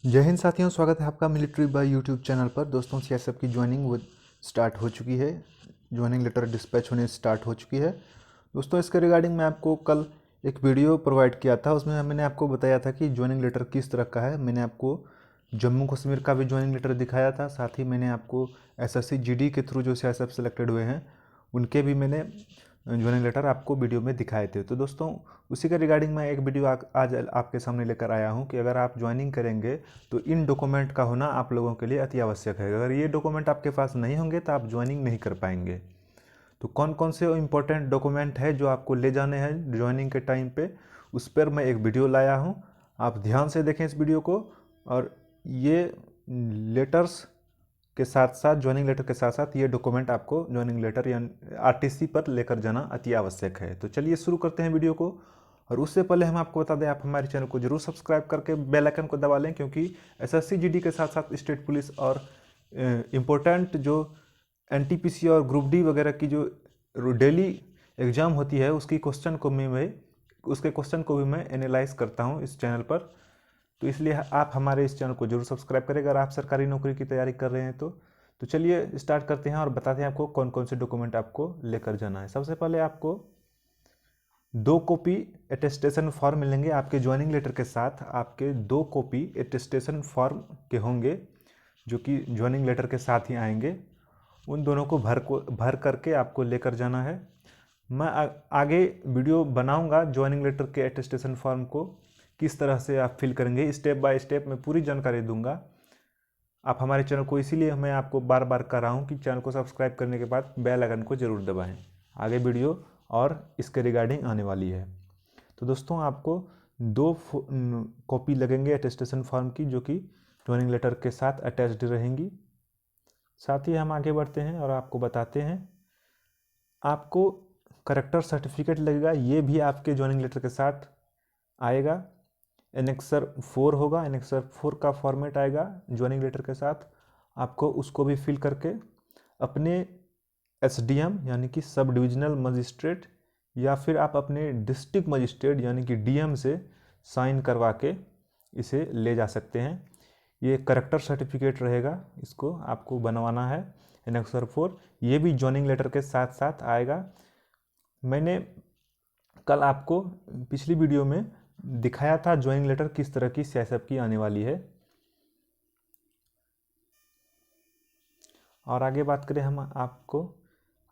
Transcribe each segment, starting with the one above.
जय हिंद साथियों, स्वागत है आपका मिलिट्री बाय यूट्यूब चैनल पर। दोस्तों, सीएसएफ की ज्वाइनिंग वो स्टार्ट हो चुकी है। ज्वाइनिंग लेटर डिस्पैच होने स्टार्ट हो चुकी है। दोस्तों, इसके रिगार्डिंग मैं आपको कल एक वीडियो प्रोवाइड किया था। उसमें मैंने आपको बताया था कि ज्वाइनिंग लेटर किस तरह का है। मैंने आपको जम्मू कश्मीर का भी ज्वाइनिंग लेटर दिखाया था। साथ ही मैंने आपको एसएससी जीडी के थ्रू जो सीएसएफ सेलेक्टेड हुए हैं उनके भी मैंने ज्वाइनिंग लेटर आपको वीडियो में दिखाए थे। तो दोस्तों, उसी के रिगार्डिंग मैं एक वीडियो आज आपके सामने लेकर आया हूं कि अगर आप ज्वाइनिंग करेंगे तो इन डॉक्यूमेंट का होना आप लोगों के लिए अति आवश्यक है। अगर ये डॉक्यूमेंट आपके पास नहीं होंगे तो आप ज्वाइनिंग नहीं कर पाएंगे। तो कौन कौन से इंपॉर्टेंट डॉक्यूमेंट है जो आपको ले जाने हैं ज्वाइनिंग के टाइम पे, उस पर मैं एक वीडियो लाया हूँ। आप ध्यान से देखें इस वीडियो को। और ये लेटर्स के साथ साथ, ज्वाइनिंग लेटर के साथ साथ ये डॉक्यूमेंट आपको ज्वाइनिंग लेटर या आरटीसी पर लेकर जाना अति आवश्यक है। तो चलिए शुरू करते हैं वीडियो को। और उससे पहले हम आपको बता दें, आप हमारे चैनल को जरूर सब्सक्राइब करके बेल आइकन को दबा लें, क्योंकि एसएससी जीडी के साथ साथ स्टेट पुलिस और इम्पोर्टेंट जो एनटीपीसी और ग्रुप डी वगैरह की जो डेली एग्ज़ाम होती है उसके क्वेश्चन को भी मैं एनालाइज करता हूँ इस चैनल पर। तो इसलिए आप हमारे इस चैनल को जरूर सब्सक्राइब करें अगर आप सरकारी नौकरी की तैयारी कर रहे हैं तो चलिए स्टार्ट करते हैं और बताते हैं आपको कौन कौन से डॉक्यूमेंट आपको लेकर जाना है। सबसे पहले आपको 2 कॉपी अटेस्टेशन फॉर्म मिलेंगे आपके ज्वाइनिंग लेटर के साथ। आपके 2 कॉपी अटेस्टेशन फॉर्म के होंगे जो कि ज्वाइनिंग लेटर के साथ ही आएंगे। उन दोनों को भर करके आपको लेकर जाना है। मैं आगे वीडियो बनाऊंगा ज्वाइनिंग लेटर के अटेस्टेशन फॉर्म को किस तरह से आप फिल करेंगे, स्टेप बाय स्टेप मैं पूरी जानकारी दूंगा। आप हमारे चैनल को, इसीलिए मैं आपको बार बार कह रहा हूँ कि चैनल को सब्सक्राइब करने के बाद बेल आइकन को जरूर दबाएं। आगे वीडियो और इसके रिगार्डिंग आने वाली है। तो दोस्तों, आपको 2 कॉपी लगेंगे अटेस्टेशन फॉर्म की, जो कि ज्वाइनिंग लेटर के साथ अटैच्ड रहेंगी। साथ ही हम आगे बढ़ते हैं और आपको बताते हैं, आपको करेक्टर सर्टिफिकेट लगेगा। ये भी आपके ज्वाइनिंग लेटर के साथ आएगा। एनेक्सर 4 होगा, एनेक्सर 4 का फॉर्मेट आएगा ज्वाइनिंग लेटर के साथ। आपको उसको भी फिल करके अपने एसडीएम यानी कि सब डिविजनल मजिस्ट्रेट या फिर आप अपने डिस्ट्रिक्ट मजिस्ट्रेट यानी कि डीएम से साइन करवा के इसे ले जा सकते हैं। ये करेक्टर सर्टिफिकेट रहेगा, इसको आपको बनवाना है। एनेक्सर 4 ये भी ज्वाइनिंग लेटर के साथ साथ आएगा। मैंने कल आपको पिछली वीडियो में दिखाया था ज्वाइनिंग लेटर किस तरह की सीएसएफ की आने वाली है। और आगे बात करें हम,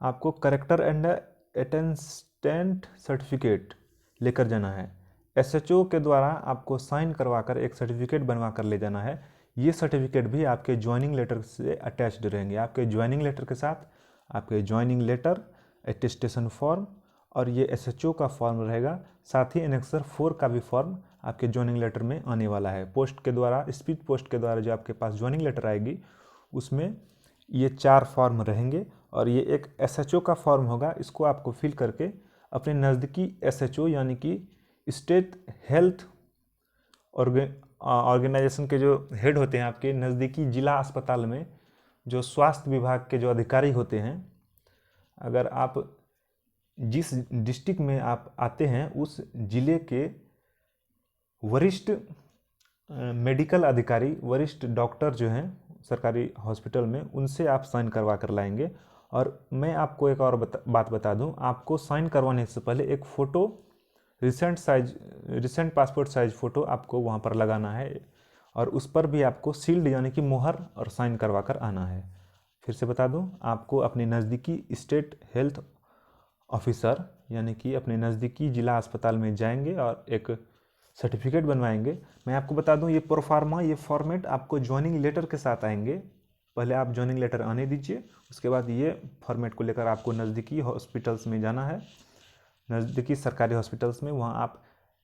आपको करेक्टर एंड अटेस्टेंट सर्टिफिकेट लेकर जाना है। एसएचओ के द्वारा आपको साइन करवाकर एक सर्टिफिकेट बनवा कर ले जाना है। ये सर्टिफिकेट भी आपके ज्वाइनिंग लेटर से अटैच्ड रहेंगे। आपके ज्वाइनिंग लेटर के साथ आपके ज्वाइनिंग लेटर, अटेस्टेशन फॉर्म और ये एसएचओ का फॉर्म रहेगा। साथ ही एनेक्सर 4 का भी फॉर्म आपके ज्वाइनिंग लेटर में आने वाला है। पोस्ट के द्वारा, स्पीड पोस्ट के द्वारा जो आपके पास ज्वाइनिंग लेटर आएगी उसमें ये 4 फॉर्म रहेंगे। और ये एक एसएचओ का फॉर्म होगा। इसको आपको फिल करके अपने नज़दीकी एसएचओ यानी कि स्टेट हेल्थ ऑर्गेनाइजेशन के जो हेड होते हैं, आपके नज़दीकी जिला अस्पताल में जो स्वास्थ्य विभाग के जो अधिकारी होते हैं, अगर आप जिस डिस्ट्रिक्ट में आप आते हैं उस जिले के वरिष्ठ मेडिकल अधिकारी, वरिष्ठ डॉक्टर जो हैं सरकारी हॉस्पिटल में, उनसे आप साइन करवा कर लाएंगे। और मैं आपको एक और बात बता दूं, आपको साइन करवाने से पहले एक photo, recent passport size photo आपको वहाँ पर लगाना है। और उस पर भी आपको सील्ड यानी कि मुहर और साइन करवा कर आना है। फिर से बता दूं, आपको अपने नज़दीकी स्टेट हेल्थ ऑफिसर यानी कि अपने नज़दीकी जिला अस्पताल में जाएंगे और एक सर्टिफिकेट बनवाएंगे। मैं आपको बता दूं, ये प्रोफार्मा, ये फॉर्मेट आपको ज्वाइनिंग लेटर के साथ आएंगे। पहले आप ज्वाइनिंग लेटर आने दीजिए, उसके बाद ये फॉर्मेट को लेकर आपको नज़दीकी हॉस्पिटल्स में जाना है। नज़दीकी सरकारी हॉस्पिटल्स में वहाँ आप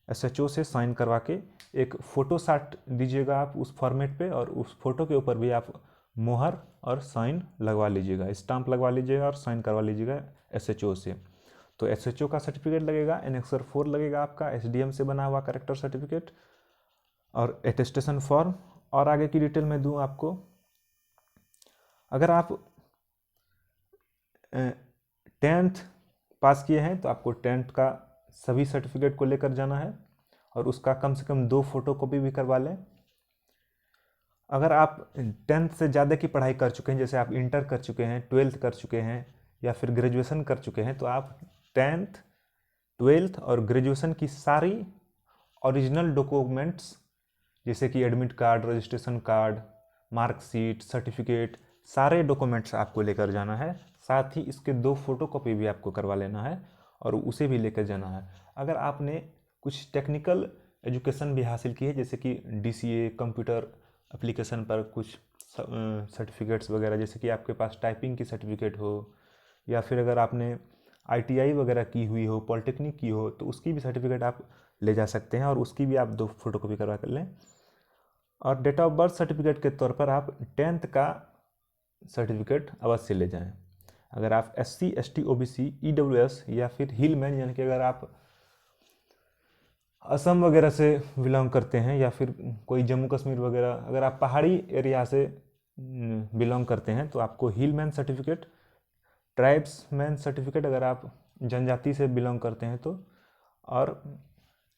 एसएचओ से साइन करवा के एक फ़ोटो साट दीजिएगा आप उस फॉर्मेट पे, और उस फोटो के ऊपर भी आप मोहर और साइन लगवा लीजिएगा, स्टाम्प लगवा लीजिएगा और साइन करवा लीजिएगा एसएचओ से। तो एसएचओ का सर्टिफिकेट लगेगा, एनेक्सर 4 लगेगा आपका एसडीएम से बना हुआ करेक्टर सर्टिफिकेट और अटेस्टेशन फॉर्म। और आगे की डिटेल में दूं आपको, अगर आप 10th पास किए हैं तो आपको 10th का सभी सर्टिफिकेट को लेकर जाना है और उसका कम से कम 2 फोटो कॉपी भी करवा लें। अगर आप 10th से ज़्यादा की पढ़ाई कर चुके हैं, जैसे आप इंटर कर चुके हैं, 12th कर चुके हैं या फिर ग्रेजुएशन कर चुके हैं, तो आप 10th 12th और ग्रेजुएशन की सारी ओरिजिनल डॉक्यूमेंट्स जैसे कि admit card, registration card, marksheet, certificate, सारे डॉक्यूमेंट्स आपको लेकर जाना है। साथ ही इसके 2 फोटोकॉपी भी आपको करवा लेना है और उसे भी लेकर जाना है। अगर आपने कुछ टेक्निकल एजुकेशन भी हासिल की है, जैसे कि DCA कंप्यूटर एप्लीकेशन पर कुछ सर्टिफिकेट्स वगैरह, जैसे कि आपके पास टाइपिंग की सर्टिफिकेट हो, या फिर अगर आपने ITI वगैरह की हुई हो, पॉलिटेक्निक की हो, तो उसकी भी सर्टिफिकेट आप ले जा सकते हैं और उसकी भी आप 2 फोटोकॉपी करवा कर लें। और डेट ऑफ बर्थ सर्टिफिकेट के तौर पर आप 10th का सर्टिफिकेट अवश्य ले जाएं। अगर आप SC ST OBC EWS या फिर हिलमैन, यानी कि अगर आप असम वगैरह से बिलोंग करते हैं या फिर कोई जम्मू कश्मीर वगैरह, अगर आप पहाड़ी एरिया से बिलोंग करते हैं तो आपको हिलमैन सर्टिफिकेट, ट्राइब्समैन सर्टिफिकेट अगर आप जनजाति से बिलोंग करते हैं तो, और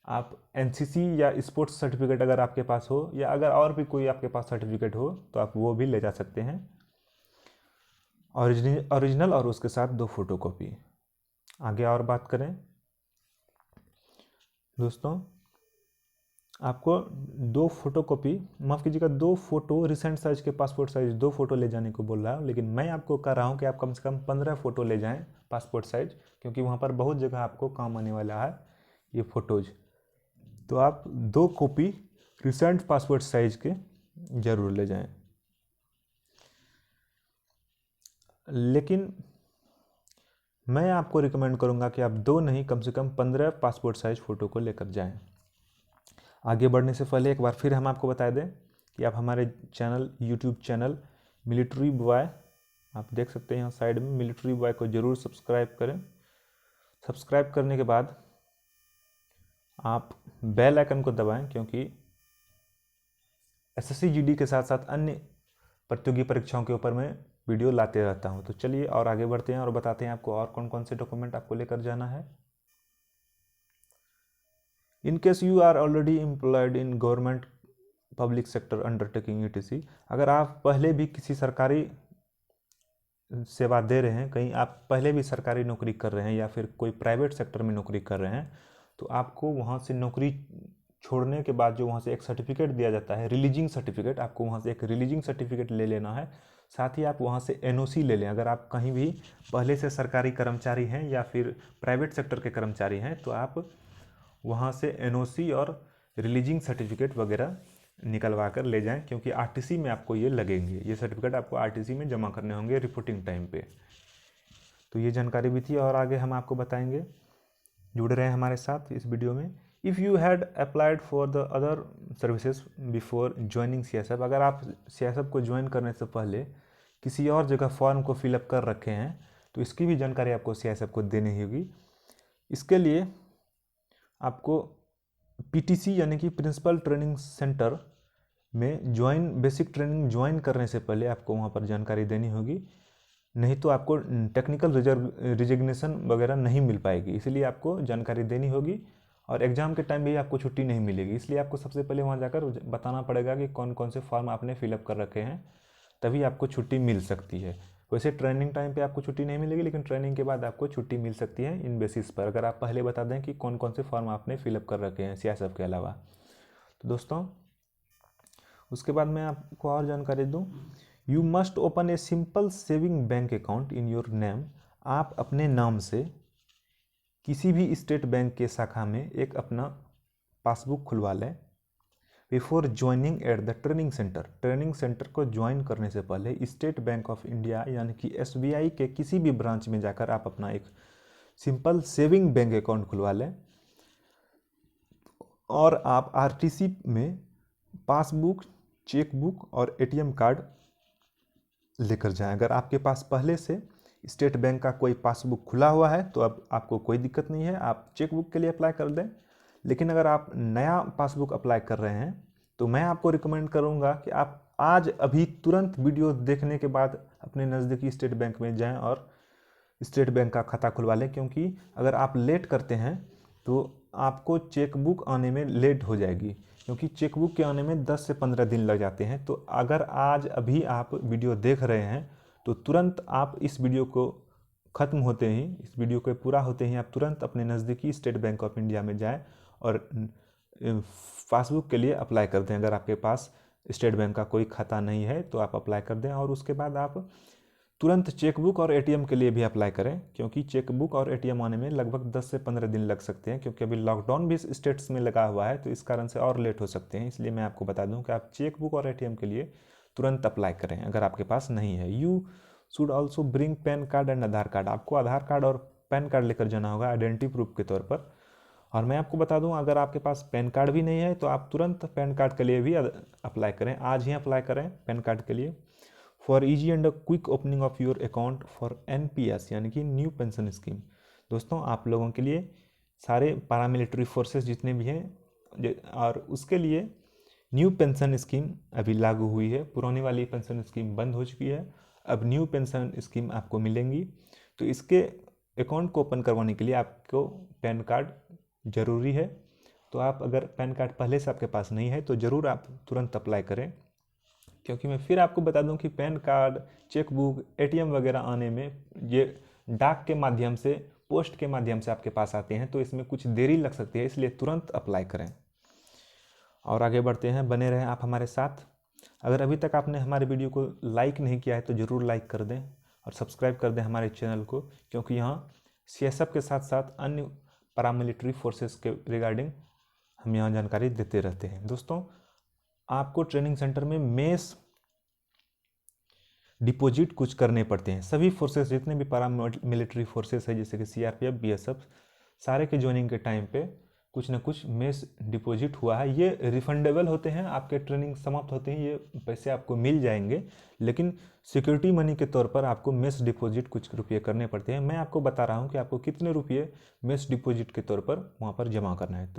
आप NCC या स्पोर्ट्स सर्टिफिकेट अगर आपके पास हो, या अगर और भी कोई आपके पास सर्टिफिकेट हो तो आप वो भी ले जा सकते हैं, ओरिजिनल और उसके साथ 2 फोटोकॉपी। आगे और बात करें दोस्तों, आपको 2 फोटोकॉपी, माफ़ कीजिएगा 2 फोटो रिसेंट साइज के पासपोर्ट साइज 2 फोटो ले जाने को बोल रहा हूँ, लेकिन मैं आपको कह रहा हूँ कि आप कम से कम 15 फोटो ले जाएं पासपोर्ट साइज, क्योंकि वहाँ पर बहुत जगह आपको काम आने वाला है ये फ़ोटोज़। तो आप 2 कॉपी रिसेंट पासपोर्ट साइज के ज़रूर ले जाएं। लेकिन मैं आपको रिकमेंड करूँगा कि आप 2 नहीं, कम से कम 15 पासपोर्ट साइज फ़ोटो को लेकर जाएं। आगे बढ़ने से पहले एक बार फिर हम आपको बता दें कि आप हमारे YouTube चैनल मिलिट्री बॉय, आप देख सकते हैं यहाँ साइड में, मिलिट्री बॉय को ज़रूर सब्सक्राइब करें। सब्सक्राइब करने के बाद आप बेल आइकन को दबाएं, क्योंकि SSC GD के साथ साथ अन्य प्रतियोगी परीक्षाओं के ऊपर मैं वीडियो लाते रहता हूं। तो चलिए और आगे बढ़ते हैं और बताते हैं आपको और कौन कौन से डॉक्यूमेंट आपको लेकर जाना है। In case you are already employed in government public sector undertaking ETC, अगर आप पहले भी किसी सरकारी सेवा दे रहे हैं, कहीं आप पहले भी सरकारी नौकरी कर रहे हैं या फिर कोई प्राइवेट सेक्टर में नौकरी कर रहे हैं, तो आपको वहाँ से नौकरी छोड़ने के बाद जो वहाँ से एक सर्टिफिकेट दिया जाता है, रिलीजिंग सर्टिफिकेट, आपको वहाँ से एक रिलीजिंग सर्टिफिकेट ले लेना है। साथ ही आप वहाँ से NOC ले लें। अगर आप कहीं भी पहले से सरकारी कर्मचारी हैं या फिर प्राइवेट सेक्टर के कर्मचारी हैं, तो आप वहाँ से NOC और रिलीजिंग सर्टिफिकेट वगैरह निकलवा कर ले जाएं, क्योंकि RTC में आपको ये लगेंगे, ये सर्टिफिकेट आपको RTC में जमा करने होंगे रिपोर्टिंग टाइम पे। तो ये जानकारी भी थी और आगे हम आपको बताएंगे। जुड़ रहे हैं हमारे साथ इस वीडियो में। If you had applied for the other services before joining CSF, अगर आप CSF को ज्वाइन करने से पहले किसी और जगह फॉर्म को फिलअप कर रखे हैं तो इसकी भी जानकारी आपको CSF को देनी होगी। इसके लिए आपको PTC यानी कि प्रिंसिपल ट्रेनिंग सेंटर में बेसिक ट्रेनिंग ज्वाइन करने से पहले आपको वहाँ पर जानकारी देनी होगी, नहीं तो आपको टेक्निकल रिजिग्नेशन वगैरह नहीं मिल पाएगी। इसलिए आपको जानकारी देनी होगी और एग्ज़ाम के टाइम भी आपको छुट्टी नहीं मिलेगी। इसलिए आपको सबसे पहले वहाँ जाकर बताना पड़ेगा कि कौन कौन से फॉर्म आपने फिलअप कर रखे हैं, तभी आपको छुट्टी मिल सकती है। वैसे ट्रेनिंग टाइम पे आपको छुट्टी नहीं मिलेगी, लेकिन ट्रेनिंग के बाद आपको छुट्टी मिल सकती है इन बेसिस पर, अगर आप पहले बता दें कि कौन कौन से फॉर्म आपने फिलअप कर रखे हैं CSF के अलावा। तो दोस्तों उसके बाद मैं आपको और जानकारी दूँ, you must open a simple saving bank account in your name. आप अपने नाम से किसी भी स्टेट बैंक के शाखा में एक अपना पासबुक खुलवा लें before joining at the training centre. Training centre को ज्वाइन करने से पहले स्टेट बैंक ऑफ इंडिया यानी कि SBI के किसी भी ब्रांच में जाकर आप अपना एक सिंपल सेविंग बैंक अकाउंट खुलवा लें और आप RTC में पासबुक, चेकबुक और ATM कार्ड लेकर जाएं। अगर आपके पास पहले से स्टेट बैंक का कोई पासबुक खुला हुआ है तो अब आपको कोई दिक्कत नहीं है, आप चेकबुक के लिए अप्लाई कर दें। लेकिन अगर आप नया पासबुक अप्लाई कर रहे हैं तो मैं आपको रिकमेंड करूंगा कि आप आज अभी तुरंत वीडियो देखने के बाद अपने नज़दीकी स्टेट बैंक में जाएं और स्टेट बैंक का खाता खुलवा लें, क्योंकि अगर आप लेट करते हैं तो आपको चेकबुक आने में लेट हो जाएगी। क्योंकि चेकबुक के आने में 10 से 15 दिन लग जाते हैं। तो अगर आज अभी आप वीडियो देख रहे हैं तो तुरंत आप इस वीडियो को ख़त्म होते ही, इस वीडियो के पूरा होते ही आप तुरंत अपने नज़दीकी स्टेट बैंक ऑफ इंडिया में जाएं और पासबुक के लिए अप्लाई कर दें। अगर आपके पास स्टेट बैंक का कोई खाता नहीं है तो आप अप्लाई कर दें, और उसके बाद आप तुरंत चेकबुक और एटीएम के लिए भी अप्लाई करें, क्योंकि चेकबुक और एटीएम आने में लगभग 10 से 15 दिन लग सकते हैं, क्योंकि अभी लॉकडाउन भी स्टेट्स में लगा हुआ है, तो इस कारण से और लेट हो सकते हैं। इसलिए मैं आपको बता दूं कि आप चेकबुक और एटीएम के लिए तुरंत अप्लाई करें अगर आपके पास नहीं है। You should also bring pan card and Aadhaar card. आपको आधार कार्ड और पैन कार्ड लेकर जाना होगा आइडेंटिटी प्रूफ के तौर पर। और मैं आपको बता दूं, अगर आपके पास पैन कार्ड भी नहीं है तो आप तुरंत पैन कार्ड के लिए भी अप्लाई करें, आज ही अप्लाई करें पैन कार्ड के लिए। For easy and quick opening of your account for NPS यानी कि न्यू पेंशन स्कीम। दोस्तों, आप लोगों के लिए सारे पैरामिलिट्री फोर्सेस जितने भी हैं, और उसके लिए न्यू पेंशन स्कीम अभी लागू हुई है। पुरानी वाली पेंशन स्कीम बंद हो चुकी है, अब न्यू पेंशन स्कीम आपको मिलेंगी। तो इसके अकाउंट को ओपन करवाने के लिए आपको पैन कार्ड ज़रूरी है। तो आप अगर पैन कार्ड पहले से आपके पास नहीं है तो ज़रूर आप तुरंत अप्लाई करें, क्योंकि मैं फिर आपको बता दूं कि पैन कार्ड, चेकबुक, एटीएम वगैरह आने में ये डाक के माध्यम से, पोस्ट के माध्यम से आपके पास आते हैं, तो इसमें कुछ देरी लग सकती है, इसलिए तुरंत अप्लाई करें। और आगे बढ़ते हैं, बने रहें आप हमारे साथ। अगर अभी तक आपने हमारे वीडियो को लाइक नहीं किया है तो ज़रूर लाइक कर दें और सब्सक्राइब कर दें हमारे चैनल को, क्योंकि यहाँ CSF के साथ साथ अन्य पैरामिलिट्री फोर्सेस के रिगार्डिंग हम यहाँ जानकारी देते रहते हैं। दोस्तों, आपको ट्रेनिंग सेंटर में मेस डिपॉजिट कुछ करने पड़ते हैं। सभी फोर्सेस, जितने भी पैरामिलिट्री फोर्सेस है, जैसे कि CRPF, BSF, सारे के ज्वाइनिंग के टाइम पे कुछ ना कुछ मेस डिपॉजिट हुआ है। ये रिफंडेबल होते हैं, आपके ट्रेनिंग समाप्त होते ही ये पैसे आपको मिल जाएंगे, लेकिन सिक्योरिटी मनी के तौर पर आपको मेस डिपॉजिट कुछ रुपये करने पड़ते हैं। मैं आपको बता रहा हूँ कि आपको कितने रुपये मेस डिपॉजिट के तौर पर वहाँ पर जमा करना है।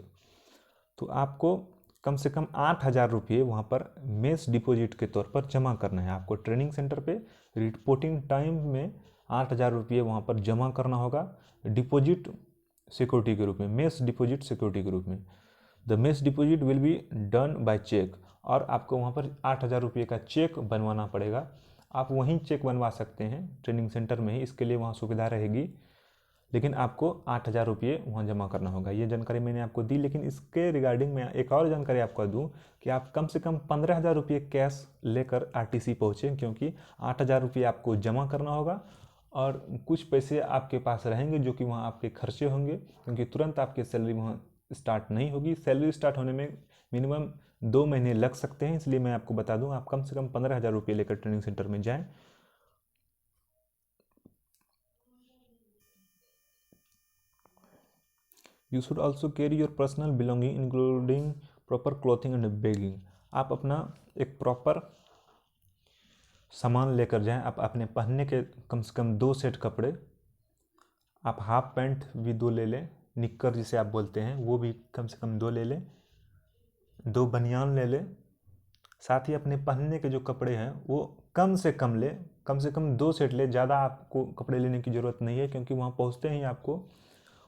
तो आपको कम से कम 8,000 रुपये वहाँ पर मेस डिपॉजिट के तौर पर जमा करना है। आपको ट्रेनिंग सेंटर पे रिपोर्टिंग टाइम में 8,000 रुपये वहाँ पर जमा करना होगा, डिपॉजिट सिक्योरिटी के रूप में, मेस डिपॉजिट सिक्योरिटी के रूप में। The mess deposit will be done by cheque, और आपको वहाँ पर 8,000 रुपये का चेक बनवाना पड़ेगा। आप वहीं चेक बनवा सकते हैं ट्रेनिंग सेंटर में ही, इसके लिए वहाँ सुविधा रहेगी, लेकिन आपको 8,000 रुपये वहाँ जमा करना होगा। ये जानकारी मैंने आपको दी, लेकिन इसके रिगार्डिंग मैं एक और जानकारी आपको दूँ कि आप कम से कम 15,000 रुपये कैश लेकर RTC पहुँचें, क्योंकि 8,000 रुपये आपको जमा करना होगा और कुछ पैसे आपके पास रहेंगे जो कि वहाँ आपके खर्चे होंगे, क्योंकि तुरंत आपकी सैलरी वहाँ स्टार्ट नहीं होगी। सैलरी स्टार्ट होने में मिनिमम 2 महीने लग सकते हैं, इसलिए मैं आपको बता दूँ, आप कम से कम 15,000 रुपये लेकर ट्रेनिंग सेंटर में जाएँ। You should also carry your personal belonging including proper clothing and bagging. आप अपना एक प्रॉपर सामान लेकर जाएं। आप अपने पहनने के कम से कम 2 सेट कपड़े, आप हाफ पैंट भी 2 ले लें, निक्कर जिसे आप बोलते हैं वो भी कम से कम 2 ले लें, 2 बनियान ले लें। साथ ही अपने पहनने के जो कपड़े हैं वो कम से कम ले, कम से कम 2 सेट ले, ज़्यादा आपको कपड़े लेने की ज़रूरत नहीं है, क्योंकि वहाँ पहुँचते ही आपको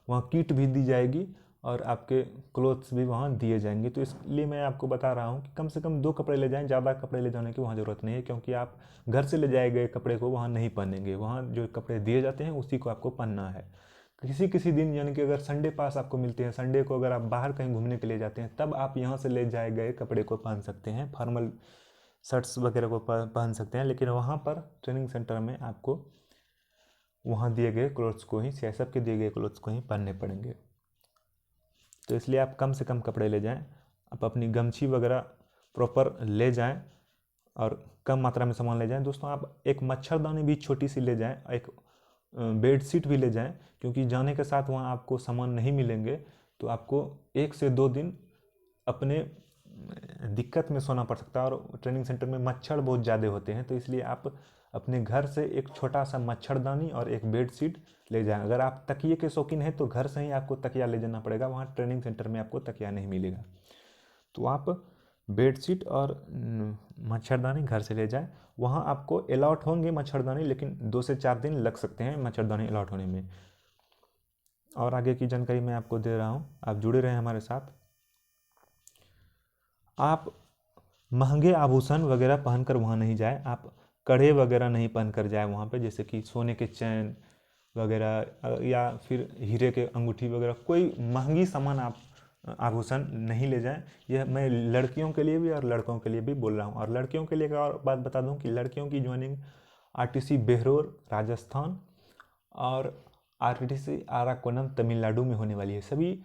वहाँ किट भी दी जाएगी और आपके क्लोथ्स भी वहाँ दिए जाएंगे। तो इसलिए मैं आपको बता रहा हूँ कि कम से कम 2 कपड़े ले जाएं, ज़्यादा कपड़े ले जाने की वहाँ ज़रूरत नहीं है, क्योंकि आप घर से ले जाए गए कपड़े को वहाँ नहीं पहनेंगे। वहाँ जो कपड़े दिए जाते हैं उसी को आपको पहनना है। किसी किसी दिन, यानी कि अगर संडे पास आपको मिलते हैं, संडे को अगर आप बाहर कहीं घूमने के लिए जाते हैं, तब आप यहाँ से ले जाए गए कपड़े को पहन सकते हैं, फॉर्मल शर्ट्स वगैरह को पहन सकते हैं। लेकिन वहाँ पर ट्रेनिंग सेंटर में आपको वहाँ दिए गए क्लोथ्स को ही, CSF के दिए गए क्लोथ्स को ही पहनने पड़ेंगे। तो इसलिए आप कम से कम कपड़े ले जाएं, आप अपनी गमछी वगैरह प्रॉपर ले जाएं और कम मात्रा में सामान ले जाएं। दोस्तों, आप एक मच्छरदानी भी छोटी सी ले जाएं, एक बेड शीट भी ले जाएं, क्योंकि जाने के साथ वहाँ आपको सामान नहीं मिलेंगे तो आपको 1 से 2 दिन अपने दिक्कत में सोना पड़ सकता है, और ट्रेनिंग सेंटर में मच्छर बहुत ज़्यादा होते हैं। तो इसलिए आप अपने घर से एक छोटा सा मच्छरदानी और एक बेड शीट ले जाएं। अगर आप तकिए के शौकीन हैं तो घर से ही आपको तकिया ले जाना पड़ेगा, वहाँ ट्रेनिंग सेंटर में आपको तकिया नहीं मिलेगा। तो आप बेड शीट और मच्छरदानी घर से ले जाएं। वहाँ आपको अलॉट होंगे मच्छरदानी, लेकिन 2 से 4 दिन लग सकते हैं मच्छरदानी अलॉट होने में। और आगे की जानकारी मैं आपको दे रहा हूँ, आप जुड़े रहें हमारे साथ। आप महंगे आभूषण वगैरह पहनकर वहाँ नहीं जाए, आप कड़े वगैरह नहीं पहनकर जाए वहाँ पे, जैसे कि सोने के चैन वगैरह या फिर हीरे के अंगूठी वगैरह, कोई महंगी सामान आप आभूषण नहीं ले जाएं। यह मैं लड़कियों के लिए भी और लड़कों के लिए भी बोल रहा हूँ। और लड़कियों के लिए एक और बात बता दूँ कि लड़कियों की ज्वाइनिंग आरटीसी बेहरोर राजस्थान और आरटीसी आराकोनम तमिलनाडु में होने वाली है। सभी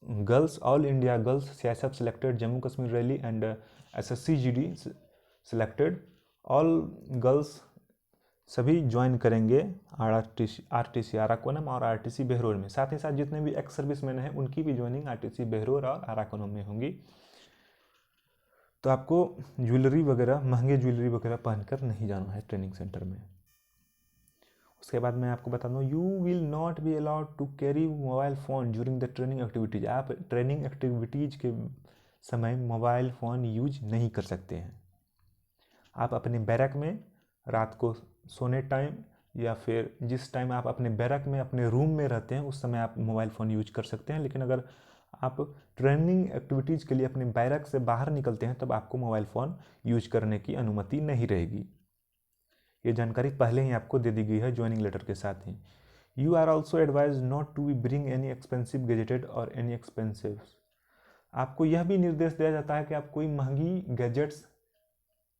girls, all India girls CISF selected, Jammu Kashmir rally and SSC GD selected, all girls सभी ज्वाइन करेंगे आरटीसी आराकोनम और आरटीसी बेहरोर में। साथ ही साथ जितने भी एक्स सर्विसमैन हैं उनकी भी ज्वाइनिंग आरटीसी बेहरोर और आराकोनम में होंगी। तो आपको ज्वेलरी वगैरह, महंगे ज्वेलरी वगैरह पहनकर नहीं जाना है ट्रेनिंग सेंटर में। उसके बाद मैं आपको बता दूँ, you will not be allowed to carry mobile phone during the training activities. आप ट्रेनिंग एक्टिविटीज़ के समय मोबाइल फ़ोन यूज नहीं कर सकते हैं। आप अपने बैरक में रात को सोने टाइम या फिर जिस टाइम आप अपने बैरक में अपने रूम में रहते हैं उस समय आप मोबाइल फ़ोन यूज कर सकते हैं। लेकिन अगर आप ट्रेनिंग एक्टिविटीज़ के लिए अपने बैरक से बाहर निकलते हैं तब आपको मोबाइल फ़ोन यूज करने की अनुमति नहीं रहेगी। ये जानकारी पहले ही आपको दे दी गई है ज्वाइनिंग लेटर के साथ ही। You are also advise not to be bring any expensive गैजेटेड और एनी एक्सपेंसिव। आपको यह भी निर्देश दिया जाता है कि आप कोई महंगी गैजेट्स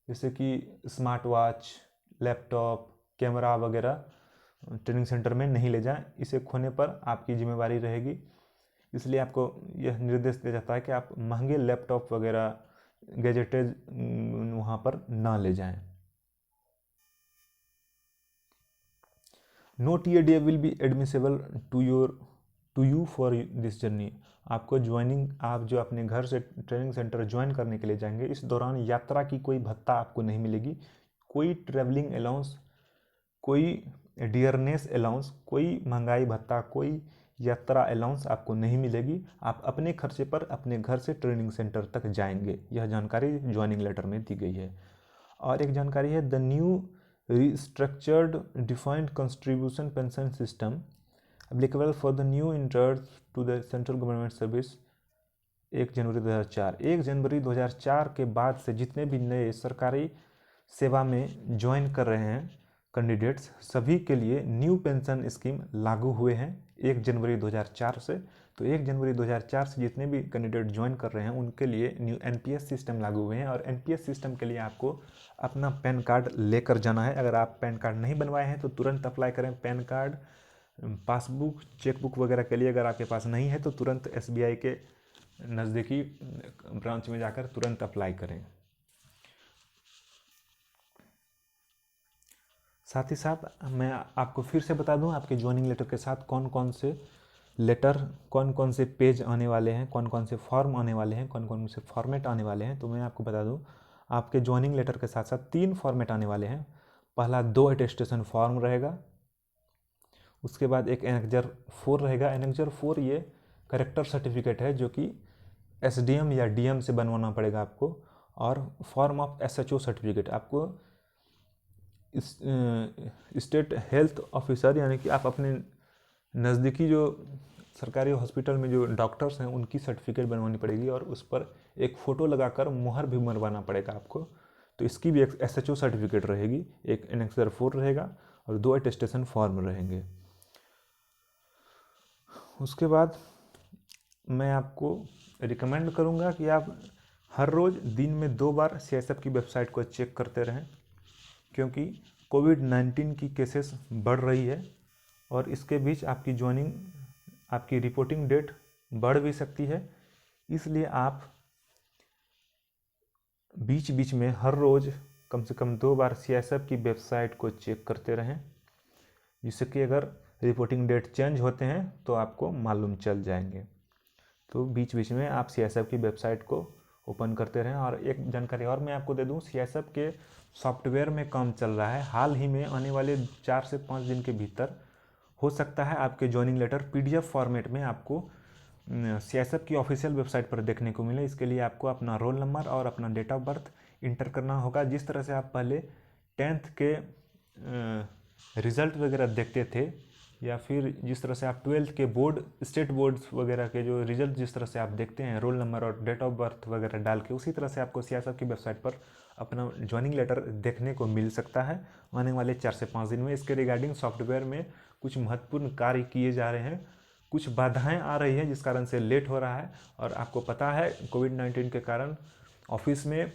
जैसे कि स्मार्ट वॉच, लैपटॉप, कैमरा वगैरह ट्रेनिंग सेंटर में नहीं ले जाएं। इसे खोने पर आपकी जिम्मेवारी रहेगी। इसलिए आपको यह निर्देश दिया जाता है कि आप महंगे लैपटॉप वगैरह गैजेटेज वहाँ पर ना ले जाएं। No TADA will be admissible to you for this journey. आपको ज्वाइनिंग, आप जो अपने घर से ट्रेनिंग सेंटर ज्वाइन करने के लिए जाएंगे, इस दौरान यात्रा की कोई भत्ता आपको नहीं मिलेगी, कोई ट्रैवलिंग अलाउंस, कोई डियरनेस अलाउंस, कोई महंगाई भत्ता, कोई यात्रा अलाउंस आपको नहीं मिलेगी। आप अपने खर्चे पर अपने घर से ट्रेनिंग सेंटर तक जाएंगे। यह जानकारी ज्वाइनिंग लेटर में दी गई है। और एक जानकारी है, the new restructured defined contribution pension system applicable for the new entrants to the central government service 1 जनवरी 2004। 1 जनवरी 2004 के बाद से जितने भी नए सरकारी सेवा में ज्वाइन कर रहे हैं कैंडिडेट्स, सभी के लिए न्यू पेंशन स्कीम लागू हुए हैं 1 जनवरी 2004 से। तो 1 जनवरी 2004 से जितने भी कैंडिडेट ज्वाइन कर रहे हैं उनके लिए न्यू एनपीएस सिस्टम लागू हुए हैं। और एनपीएस सिस्टम के लिए आपको अपना पैन कार्ड लेकर जाना है। अगर आप पैन कार्ड नहीं बनवाए हैं तो तुरंत अप्लाई करें। पैन कार्ड, पासबुक, चेकबुक वगैरह के लिए अगर आपके पास नहीं है तो तुरंत एसबीआई के नज़दीकी ब्रांच में जाकर तुरंत अप्लाई करें। साथ ही साथ मैं आपको फिर से बता दूं, आपके ज्वाइनिंग लेटर के साथ कौन कौन से लेटर, कौन कौन से पेज आने वाले हैं, कौन कौन से फॉर्म आने वाले हैं, कौन कौन से फॉर्मेट आने वाले हैं। तो मैं आपको बता दूं, आपके ज्वाइनिंग लेटर के साथ साथ 3 फॉर्मेट आने वाले हैं। पहला 2 अटेस्टेशन फॉर्म रहेगा, उसके बाद एक एनेक्जर 4 रहेगा। एनेक्जर 4 ये करेक्टर सर्टिफिकेट है जो कि एसडीएम या डीएम से बनवाना पड़ेगा आपको। और फॉर्म ऑफ एसएचओ सर्टिफिकेट आपको स्टेट हेल्थ ऑफिसर, यानी कि आप अपने नज़दीकी जो सरकारी हॉस्पिटल में जो डॉक्टर्स हैं उनकी सर्टिफिकेट बनवानी पड़ेगी और उस पर एक फ़ोटो लगाकर मुहर भी मरवाना पड़ेगा आपको। तो इसकी भी एक एसएचओ सर्टिफिकेट रहेगी, एक एनेक्सर 4 रहेगा और 2 अटेस्टेशन फॉर्म रहेंगे। उसके बाद मैं आपको रिकमेंड करूंगा कि आप हर रोज़ दिन में 2 बार सीआईएसएफ की वेबसाइट को चेक करते रहें, क्योंकि कोविड-19 की केसेस बढ़ रही है और इसके बीच आपकी ज्वाइनिंग, आपकी रिपोर्टिंग डेट बढ़ भी सकती है। इसलिए आप बीच बीच में हर रोज़ कम से कम 2 बार सीआईएसएफ की वेबसाइट को चेक करते रहें, जिससे कि अगर रिपोर्टिंग डेट चेंज होते हैं तो आपको मालूम चल जाएंगे। तो बीच बीच में आप सीआईएसएफ की वेबसाइट को ओपन करते रहें। और एक जानकारी और मैं आपको दे दूं, सीआईएसएफ के सॉफ्टवेयर में काम चल रहा है। हाल ही में आने वाले 4 से 5 दिन के भीतर हो सकता है आपके ज्वाइनिंग लेटर पीडीएफ फॉर्मेट में आपको सीआईएसएफ की ऑफिशियल वेबसाइट पर देखने को मिले। इसके लिए आपको अपना रोल नंबर और अपना डेट ऑफ बर्थ इंटर करना होगा। जिस तरह से आप पहले 10th के रिज़ल्ट वगैरह देखते थे या फिर जिस तरह से आप 12th के बोर्ड स्टेट बोर्ड्स वगैरह के जो रिजल्ट जिस तरह से आप देखते हैं रोल नंबर और डेट ऑफ बर्थ वगैरह डाल के, उसी तरह से आपको सीआईएसएफ की वेबसाइट पर अपना ज्वाइनिंग लेटर देखने को मिल सकता है आने वाले 4 से 5 दिन में। इसके रिगार्डिंग सॉफ्टवेयर में कुछ महत्वपूर्ण कार्य किए जा रहे हैं, कुछ बाधाएं आ रही हैं जिस कारण से लेट हो रहा है। और आपको पता है कोविड-19 के कारण ऑफिस में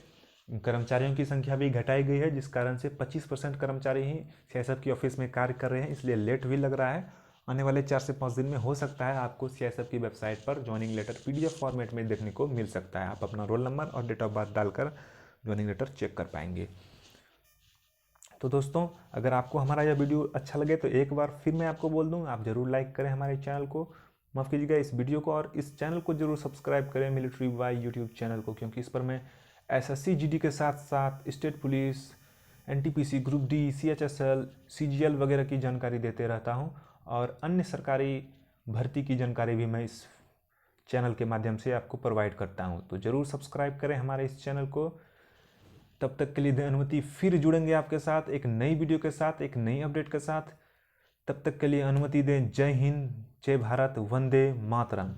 कर्मचारियों की संख्या भी घटाई गई है, जिस कारण से 25% कर्मचारी ही सीआईएसएफ की ऑफिस में कार्य कर रहे हैं, इसलिए लेट भी लग रहा है। आने वाले 4 से 5 दिन में हो सकता है आपको सीआईएसएफ की वेबसाइट पर ज्वाइनिंग लेटर पीडीएफ फॉर्मेट में देखने को मिल सकता है। आप अपना रोल नंबर और डेट ऑफ बर्थ डालकर ज्वाइनिंग लेटर चेक कर पाएंगे। तो दोस्तों, अगर आपको हमारा यह वीडियो अच्छा लगे तो एक बार फिर मैं आपको बोल दूं, आप ज़रूर लाइक करें हमारे चैनल को, माफ़ कीजिएगा इस वीडियो को, और इस चैनल को जरूर सब्सक्राइब करें मिलिट्री बाय यूट्यूब चैनल को, क्योंकि इस पर मैं एसएससी जीडी के साथ साथ state police, NTPC, group D, CHSL, CGL वगैरह की जानकारी देते रहता हूं, और अन्य सरकारी भर्ती की जानकारी भी मैं इस चैनल के माध्यम से आपको प्रोवाइड करता हूं। तो ज़रूर सब्सक्राइब करें हमारे इस चैनल को। तब तक के लिए दें अनुमति, फिर जुड़ेंगे आपके साथ एक नई वीडियो के साथ, एक नई अपडेट के साथ। तब तक के लिए अनुमति दें। जय हिंद, जय भारत, वंदे मातरम।